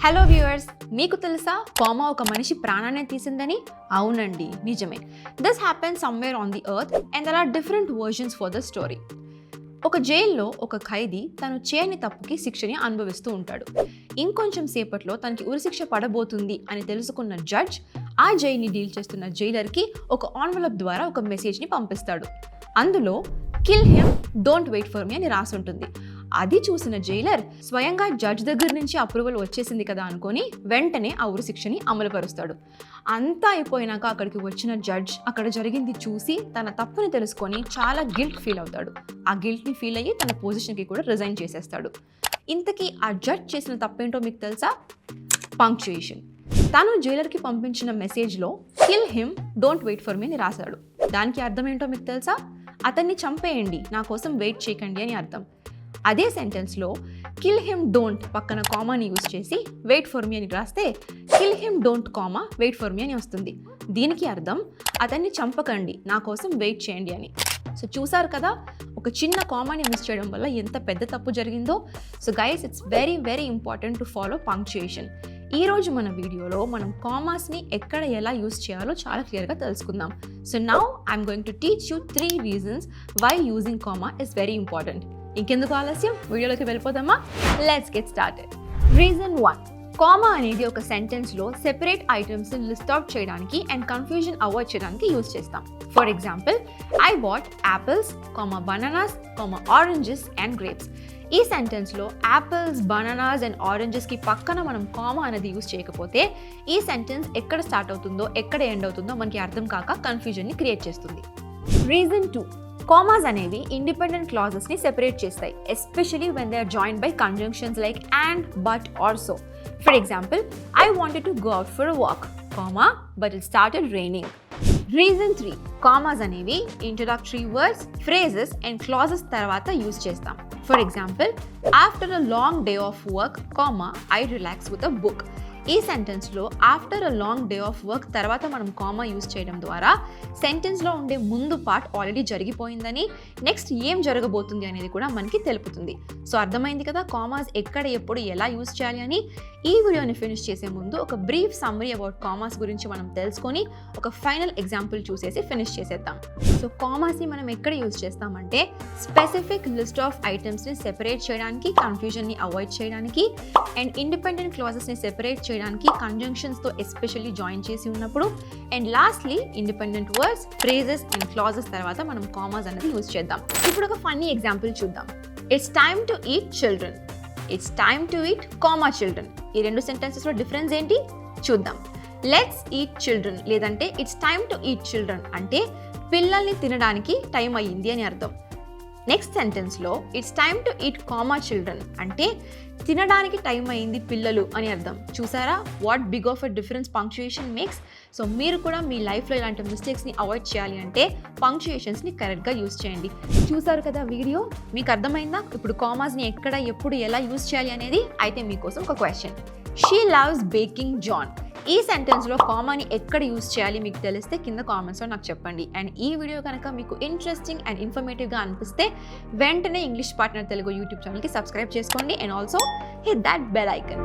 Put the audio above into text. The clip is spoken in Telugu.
హలో వ్యూవర్స్, మీకు తెలుసా కామా ఒక మనిషి ప్రాణాన్ని తీసిందని? అవునండి, నిజమే. This happen somewhere on the earth and there are different versions for the story. ఒక జైల్లో ఒక ఖైదీ తను చేయని తప్పుకి శిక్షని అనుభవిస్తూ ఉంటాడు. ఇంకొంచెం సేపట్లో తనకి ఉరిశిక్ష పడబోతుంది అని తెలుసుకున్న జడ్జ్ ఆ జైల్ని డీల్ చేస్తున్న జైలర్కి ఒక ఎన్వలప్ ద్వారా ఒక మెసేజ్ని పంపిస్తాడు. అందులో kill him, don't wait for me అని రాసి ఉంటుంది. అది చూసిన జైలర్ స్వయంగా జడ్జ్ దగ్గర నుంచి అప్రూవల్ వచ్చేసింది కదా అనుకొని వెంటనే ఆ ఉరిశిక్షని అమలుపరుస్తాడు. అంతా అయిపోయినాక అక్కడికి వచ్చిన జడ్జ్ అక్కడ జరిగింది చూసి తన తప్పుని తెలుసుకొని చాలా గిల్ట్ ఫీల్ అవుతాడు. ఆ గిల్ట్ని ఫీల్ అయ్యి తన పొజిషన్కి కూడా రిజైన్ చేసేస్తాడు. ఇంతకీ ఆ జడ్జ్ చేసిన తప్పేంటో మీకు తెలుసా? పంక్చుయేషన్. తను జైలర్కి పంపించిన మెసేజ్లో kill him, don't wait for me అని రాశాడు. దానికి అర్థం ఏంటో మీకు తెలుసా? అతన్ని చంపేయండి, నా కోసం వెయిట్ చేయకండి అని అర్థం. అదే సెంటెన్స్లో కిల్ హిమ్ డోంట్ పక్కన కామాని యూజ్ చేసి వెయిట్ ఫర్ మీ అని రాస్తే kill him don't comma wait for me అని వస్తుంది. దీనికి అర్థం అతన్ని చంపకండి, నా కోసం వెయిట్ చేయండి అని. సో చూసారు కదా, ఒక చిన్న కామాని మిస్ చేయడం వల్ల ఎంత పెద్ద తప్పు జరిగిందో. So guys, it's very very important to follow punctuation. ఈరోజు మన వీడియోలో మనం కామాస్ని ఎక్కడ ఎలా యూజ్ చేయాలో చాలా క్లియర్గా తెలుసుకుందాం. So now I'm going to teach you 3 reasons why using comma is very important. ఇంకెందుకు ఆలస్యం, వీడియోలోకి వెళ్ళిపోదామా? Let's get started. Reason 1, comma అనేది ఒక సెంటెన్స్లో సెపరేట్ ఐటమ్స్ని లిస్ట్ అవుట్ చేయడానికి అండ్ కన్ఫ్యూజన్ అవాయిడ్ చేయడానికి యూజ్ చేస్తాం. For example, I bought apples, bananas, oranges and grapes. ఈ సెంటెన్స్లో యాపిల్స్, బనానాస్ అండ్ ఆరెంజెస్కి పక్కన మనం కామా అనేది యూజ్ చేయకపోతే ఈ సెంటెన్స్ ఎక్కడ స్టార్ట్ అవుతుందో ఎక్కడ ఎండ్ అవుతుందో మనకి అర్థం కాక కన్ఫ్యూజన్ని క్రియేట్ చేస్తుంది. రీజన్ 2, కామాస్ అనేవి ఇండిపెండెంట్ క్లాజెస్ని సెపరేట్ చేస్తాయి, especially when they are joined by conjunctions like and, but or so. For example, I wanted to go out for a walk, but it started raining. Reason 3, commas అనేవి introductory words, phrases and clauses తర్వాత యూజ్ చేస్తాం. For example, after a long day of work, I relax with a book. ఈ సెంటెన్స్లో after a long day of work తర్వాత మనం కామా యూజ్ చేయడం ద్వారా సెంటెన్స్లో ఉండే ముందు పార్ట్ ఆల్రెడీ జరిగిపోయిందని, నెక్స్ట్ ఏం జరగబోతుంది అనేది కూడా మనకి తెలుపుతుంది. సో అర్థమైంది కదా కామాస్ ఎక్కడ ఎప్పుడు ఎలా యూజ్ చేయాలి అని. ఈ వీడియోని ఫినిష్ చేసే ముందు ఒక బ్రీఫ్ సమ్మరీ అబౌట్ కామాస్ గురించి మనం తెలుసుకొని ఒక ఫైనల్ ఎగ్జాంపుల్ చూసేసి ఫినిష్ చేసేద్దాం. సో కామాస్ని మనం ఎక్కడ యూజ్ చేస్తామంటే స్పెసిఫిక్ లిస్ట్ ఆఫ్ ఐటమ్స్ని సెపరేట్ చేయడానికి, కన్ఫ్యూజన్ని అవాయిడ్ చేయడానికి అండ్ ఇండిపెండెంట్ క్లాజెస్ని సెపరేట్ చేయడానికి కంజంక్షన్స్తో ఎస్పెషల్లీ జాయిన్ చేసి ఉన్నప్పుడు, and lastly independent words, phrases and clauses తర్వాత మనం కామాస్ అనేది యూజ్ చేద్దాం. ఇప్పుడు ఒక ఫన్నీ ఎగ్జాంపుల్ చూద్దాం. It's time to eat children, it's time to eat children. ఈ రెండు సెంటెన్సెస్లో డిఫరెన్స్ ఏంటి చూద్దాం. లెట్స్ ఈట్ చిల్డ్రన్ లేదంటే it's time to eat children అంటే పిల్లల్ని తినడానికి టైం అయ్యింది అని అర్థం. నెక్స్ట్ సెంటెన్స్లో it's time to eat children అంటే తినడానికి టైం అయింది పిల్లలు అని అర్థం. చూసారా what big of a difference punctuation makes. So మీరు కూడా మీ లైఫ్లో ఇలాంటి మిస్టేక్స్ని అవాయిడ్ చేయాలి అంటే పంక్చుయేషన్స్ని కరెక్ట్గా యూజ్ చేయండి. చూసారు కదా వీడియో, మీకు అర్థమైందా ఇప్పుడు కామాస్ని ఎక్కడ ఎప్పుడు ఎలా యూజ్ చేయాలి అనేది? అయితే మీకోసం ఒక question. She loves baking John. ఈ సెంటెన్స్లో కామాని ఎక్కడ యూజ్ చేయాలి మీకు తెలిస్తే కింద కామెంట్స్లో నాకు చెప్పండి. అండ్ ఈ వీడియో కనుక మీకు ఇంట్రెస్టింగ్ అండ్ ఇన్ఫర్మేటివ్గా అనిపిస్తే వెంటనే ఇంగ్లీష్ పార్ట్నర్ తెలుగు యూట్యూబ్ ఛానల్కి సబ్స్క్రైబ్ చేసుకోండి and also hit that bell icon.